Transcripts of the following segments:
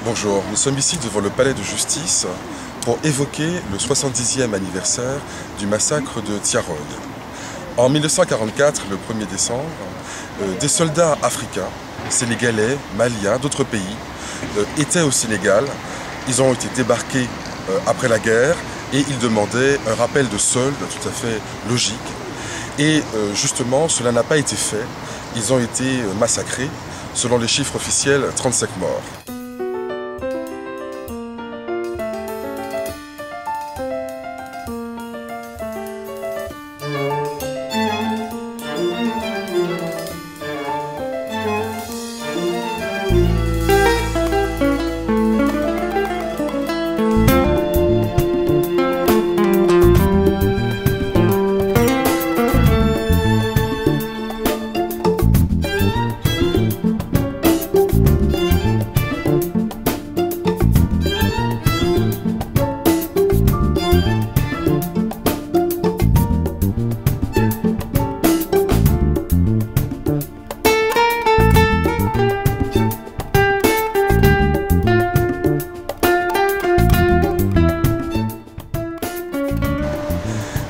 Bonjour, nous sommes ici devant le palais de justice pour évoquer le 70e anniversaire du massacre de Tiaroy. En 1944, le 1er décembre, des soldats africains, sénégalais, maliens, d'autres pays, étaient au Sénégal. Ils ont été débarqués après la guerre et ils demandaient un rappel de solde tout à fait logique. Et justement, cela n'a pas été fait. Ils ont été massacrés. Selon les chiffres officiels, 35 morts.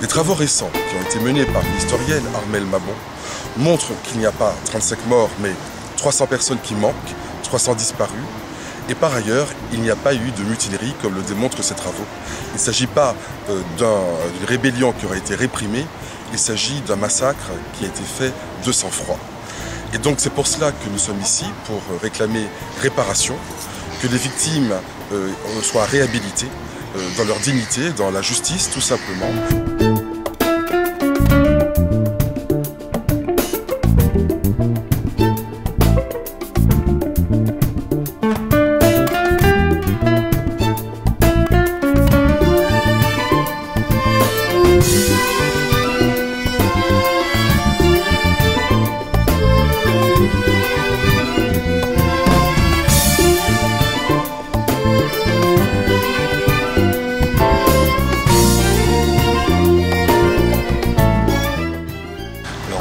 Les travaux récents qui ont été menés par l'historienne Armelle Mabon montrent qu'il n'y a pas 35 morts, mais 300 personnes qui manquent, 300 disparus. Et par ailleurs, il n'y a pas eu de mutinerie comme le démontrent ces travaux. Il ne s'agit pas d'une rébellion qui aurait été réprimée, il s'agit d'un massacre qui a été fait de sang-froid. Et donc c'est pour cela que nous sommes ici, pour réclamer réparation, que les victimes soient réhabilitées dans leur dignité, dans la justice tout simplement.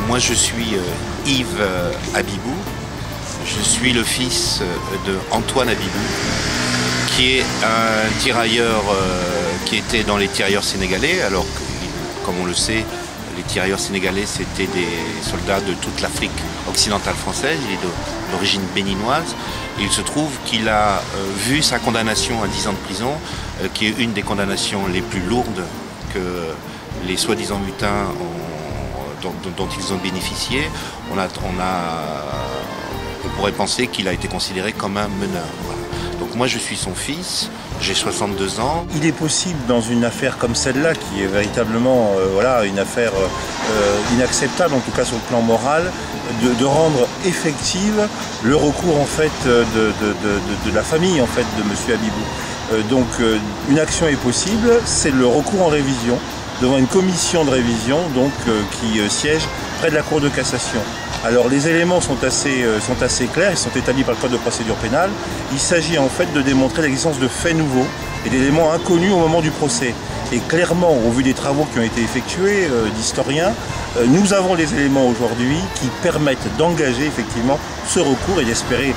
Moi je suis Yves Abibou, je suis le fils de Antoine Abibou, qui est un tirailleur qui était dans les tirailleurs sénégalais, alors que, comme on le sait, les tirailleurs sénégalais c'était des soldats de toute l'Afrique occidentale française, il est d'origine béninoise. Et il se trouve qu'il a vu sa condamnation à 10 ans de prison, qui est une des condamnations les plus lourdes que les soi-disant mutins dont ils ont bénéficié. On pourrait penser qu'il a été considéré comme un meneur. Voilà. Donc moi je suis son fils, j'ai 62 ans. Il est possible dans une affaire comme celle-là, qui est véritablement une affaire inacceptable, en tout cas sur le plan moral, de rendre effective le recours en fait de la famille en fait de M. Abibou. Une action est possible, c'est le recours en révision devant une commission de révision qui siège près de la Cour de cassation. Alors les éléments sont assez clairs, ils sont établis par le Code de procédure pénale. Il s'agit en fait de démontrer l'existence de faits nouveaux et d'éléments inconnus au moment du procès. Et clairement, au vu des travaux qui ont été effectués d'historiens, nous avons les éléments aujourd'hui qui permettent d'engager effectivement ce recours et d'espérer,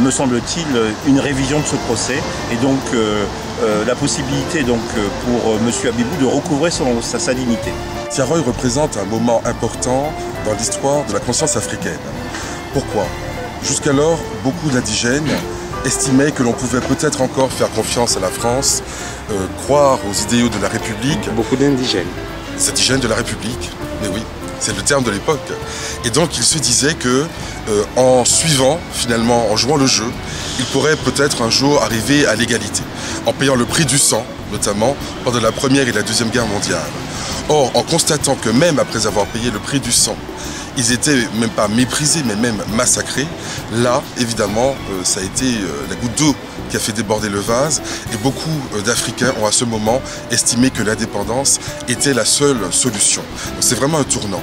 me semble-t-il, une révision de ce procès et donc la possibilité pour M. Abibou de recouvrer sa dignité. Tiaroy représente un moment important dans l'histoire de la conscience africaine. Pourquoi? Jusqu'alors, beaucoup d'indigènes estimaient que l'on pouvait peut-être encore faire confiance à la France, croire aux idéaux de la République. Beaucoup d'indigènes. Les indigènes de la République, mais oui, c'est le terme de l'époque. Et donc ils se disaient que en suivant, finalement, en jouant le jeu, ils pourraient peut-être un jour arriver à l'égalité, en payant le prix du sang, notamment pendant la Première et la Deuxième Guerre mondiale. Or, en constatant que même après avoir payé le prix du sang, ils étaient même pas méprisés, mais même massacrés, là, évidemment, ça a été la goutte d'eau qui a fait déborder le vase. Et beaucoup d'Africains ont à ce moment estimé que l'indépendance était la seule solution. C'est vraiment un tournant.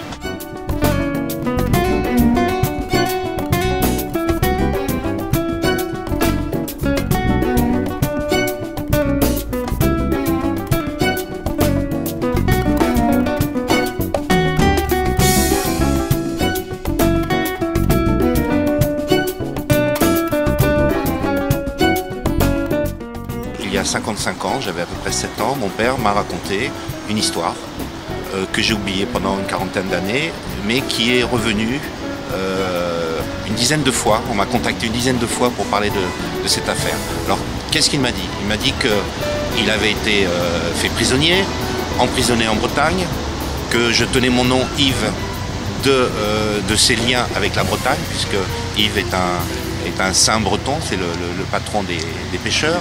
a 55 ans, j'avais à peu près 7 ans, mon père m'a raconté une histoire que j'ai oubliée pendant une quarantaine d'années, mais qui est revenue une dizaine de fois. On m'a contacté une dizaine de fois pour parler de cette affaire. Alors, qu'est-ce qu'il m'a dit? Il m'a dit qu'il avait été fait prisonnier, emprisonné en Bretagne, que je tenais mon nom Yves de ses liens avec la Bretagne, puisque Yves est un saint breton, c'est le patron des pêcheurs,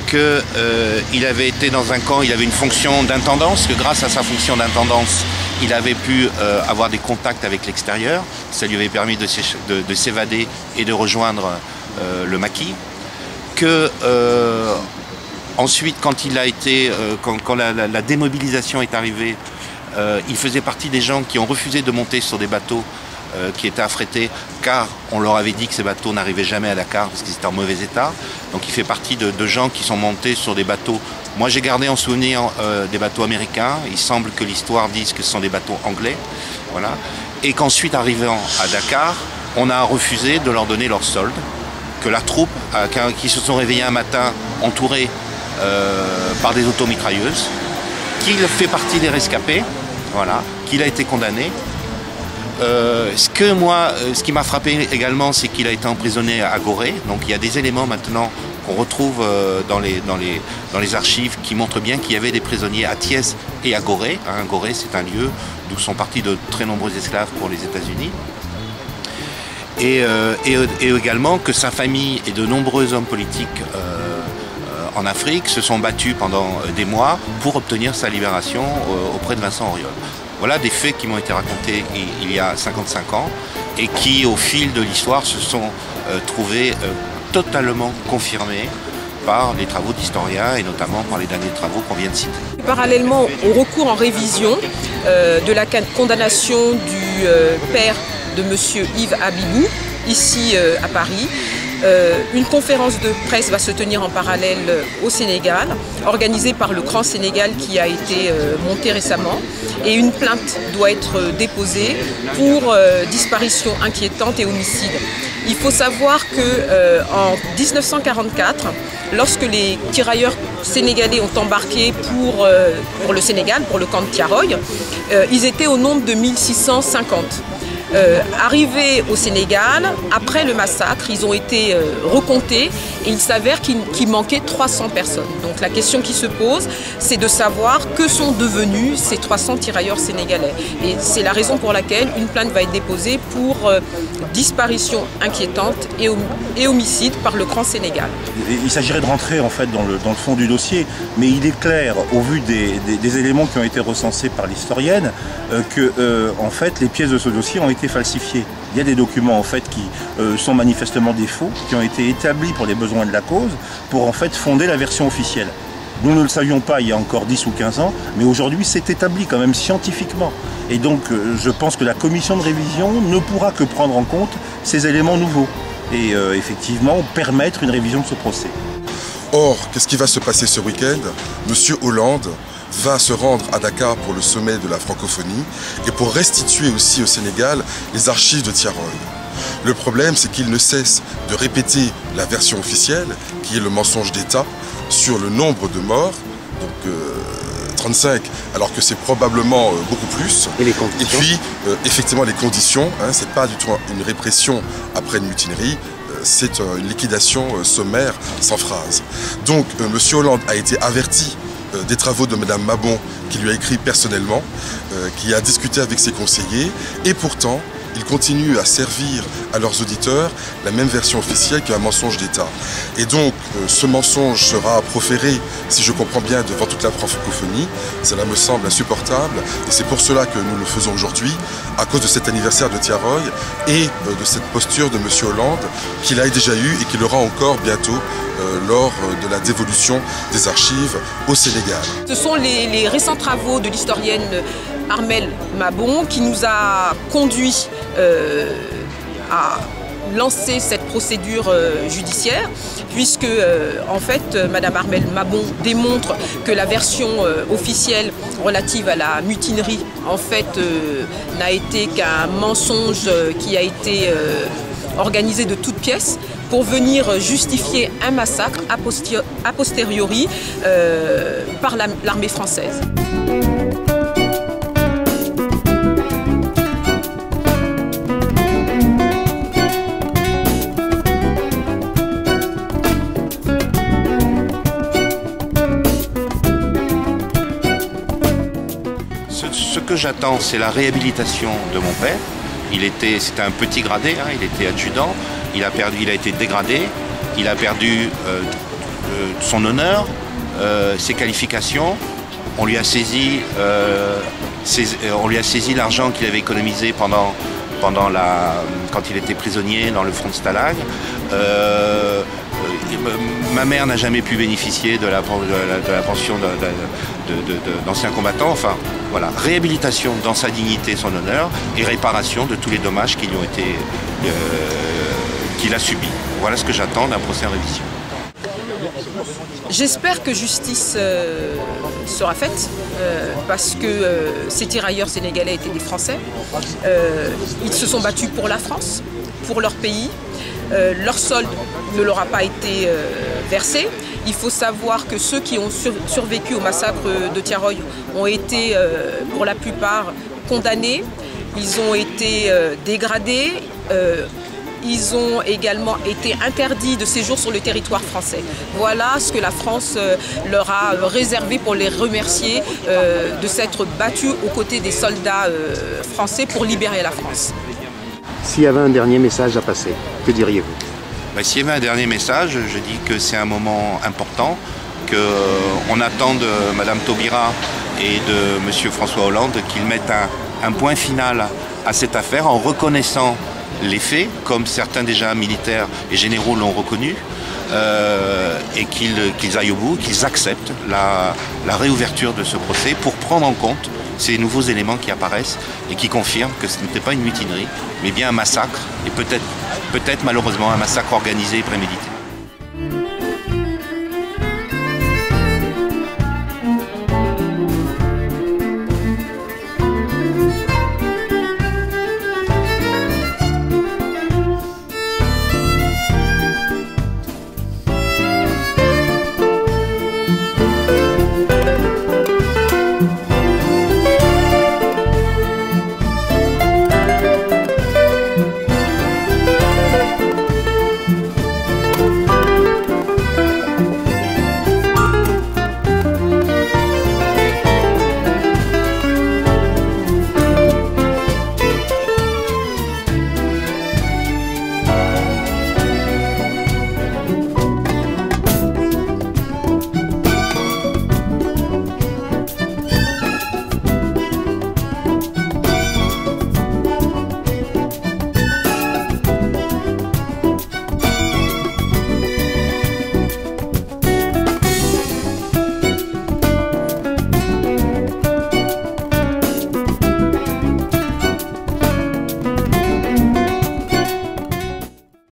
qu'il avait été dans un camp, il avait une fonction d'intendance, que grâce à sa fonction d'intendance, il avait pu avoir des contacts avec l'extérieur, ça lui avait permis de s'évader et de rejoindre le maquis, que ensuite quand il a été, quand la démobilisation est arrivée, il faisait partie des gens qui ont refusé de monter sur des bateaux qui étaient affrétés, car on leur avait dit que ces bateaux n'arrivaient jamais à Dakar parce qu'ils étaient en mauvais état. Donc il fait partie de gens qui sont montés sur des bateaux. Moi j'ai gardé en souvenir des bateaux américains. Il semble que l'histoire dise que ce sont des bateaux anglais. Voilà. Et qu'ensuite, arrivant à Dakar, on a refusé de leur donner leur solde. Que la troupe, qui se sont réveillés un matin entourés par des automitrailleuses, qu'il fait partie des rescapés, voilà, qu'il a été condamné. Ce qui m'a frappé également, c'est qu'il a été emprisonné à Gorée. Donc il y a des éléments maintenant qu'on retrouve dans les archives qui montrent bien qu'il y avait des prisonniers à Thiès et à Gorée. Gorée, c'est un lieu d'où sont partis de très nombreux esclaves pour les États-Unis. Et également que sa famille et de nombreux hommes politiques en Afrique se sont battus pendant des mois pour obtenir sa libération auprès de Vincent Auriol. Voilà des faits qui m'ont été racontés il y a 55 ans et qui, au fil de l'histoire, se sont trouvés totalement confirmés par les travaux d'historiens et notamment par les derniers travaux qu'on vient de citer. Parallèlement au recours en révision de la condamnation du père de M. Yves Habibou, ici à Paris, une conférence de presse va se tenir en parallèle au Sénégal, organisée par le Grand Sénégal qui a été monté récemment. Et une plainte doit être déposée pour disparition inquiétante et homicide. Il faut savoir qu'en 1944, lorsque les tirailleurs sénégalais ont embarqué pour le Sénégal, pour le camp de Thiaroye, ils étaient au nombre de 1650. Arrivés au Sénégal, après le massacre, ils ont été recomptés et il s'avère qu'il manquait 300 personnes. Donc la question qui se pose, c'est de savoir que sont devenus ces 300 tirailleurs sénégalais. Et c'est la raison pour laquelle une plainte va être déposée pour disparition inquiétante et homicide par le Grand Sénégal. Il s'agirait de rentrer en fait dans le fond du dossier, mais il est clair, au vu des éléments qui ont été recensés par l'historienne, que en fait les pièces de ce dossier ont été falsifiées. Il y a des documents en fait qui sont manifestement des faux, qui ont été établis pour les besoins de la cause, pour en fait fonder la version officielle. Nous ne le savions pas il y a encore 10 ou 15 ans, mais aujourd'hui c'est établi quand même scientifiquement. Et donc je pense que la commission de révision ne pourra que prendre en compte ces éléments nouveaux et effectivement permettre une révision de ce procès. Or, qu'est-ce qui va se passer ce week-end? Monsieur Hollande va se rendre à Dakar pour le sommet de la francophonie et pour restituer aussi au Sénégal les archives de Thiaroye. Le problème, c'est qu'il ne cesse de répéter la version officielle, qui est le mensonge d'État, sur le nombre de morts, donc 35, alors que c'est probablement beaucoup plus. Et les conditions. Et puis, effectivement, les conditions, c'est pas du tout une répression après une mutinerie, c'est une liquidation sommaire sans phrase. Donc, M. Hollande a été averti des travaux de Mme Mabon, qui lui a écrit personnellement, qui a discuté avec ses conseillers, et pourtant, ils continuent à servir à leurs auditeurs la même version officielle qu'un mensonge d'État. Et donc, ce mensonge sera proféré, si je comprends bien, devant toute la francophonie. Cela me semble insupportable, et c'est pour cela que nous le faisons aujourd'hui, à cause de cet anniversaire de Thiaroye et de cette posture de M. Hollande, qu'il a déjà eu et qu'il aura encore bientôt lors de la dévolution des archives au Sénégal. Ce sont les récents travaux de l'historienne Armelle Mabon qui nous a conduits à lancer cette procédure judiciaire, puisque en fait Madame Armelle Mabon démontre que la version officielle relative à la mutinerie en fait n'a été qu'un mensonge qui a été organisés de toutes pièces pour venir justifier un massacre a posteriori par l'armée française. Ce que j'attends, c'est la réhabilitation de mon père. C'était un petit gradé, hein, il était adjudant, il a été dégradé, il a perdu son honneur, ses qualifications. On lui a saisi l'argent qu'il avait économisé quand il était prisonnier dans le front de Stalag. Ma mère n'a jamais pu bénéficier de la pension d'ancien combattant. Enfin, voilà, réhabilitation dans sa dignité, son honneur, et réparation de tous les dommages qu'il a subis. Voilà ce que j'attends d'un procès en révision. J'espère que justice sera faite parce que ces tirailleurs sénégalais étaient des Français. Ils se sont battus pour la France, pour leur pays. Leur solde ne leur a pas été versé. Il faut savoir que ceux qui ont survécu au massacre de Thiaroye ont été pour la plupart condamnés. Ils ont été dégradés. Ils ont également été interdits de séjour sur le territoire français. Voilà ce que la France leur a réservé pour les remercier de s'être battus aux côtés des soldats français pour libérer la France. S'il y avait un dernier message à passer, que diriez-vous? S'il y avait un dernier message, je dis que c'est un moment important, qu'on attend de Mme Taubira et de M. François Hollande qu'ils mettent un point final à cette affaire en reconnaissant les faits, comme certains déjà militaires et généraux l'ont reconnu, et qu'ils aillent au bout, qu'ils acceptent la réouverture de ce procès pour prendre en compte ces nouveaux éléments qui apparaissent et qui confirment que ce n'était pas une mutinerie, mais bien un massacre, et peut-être malheureusement un massacre organisé et prémédité.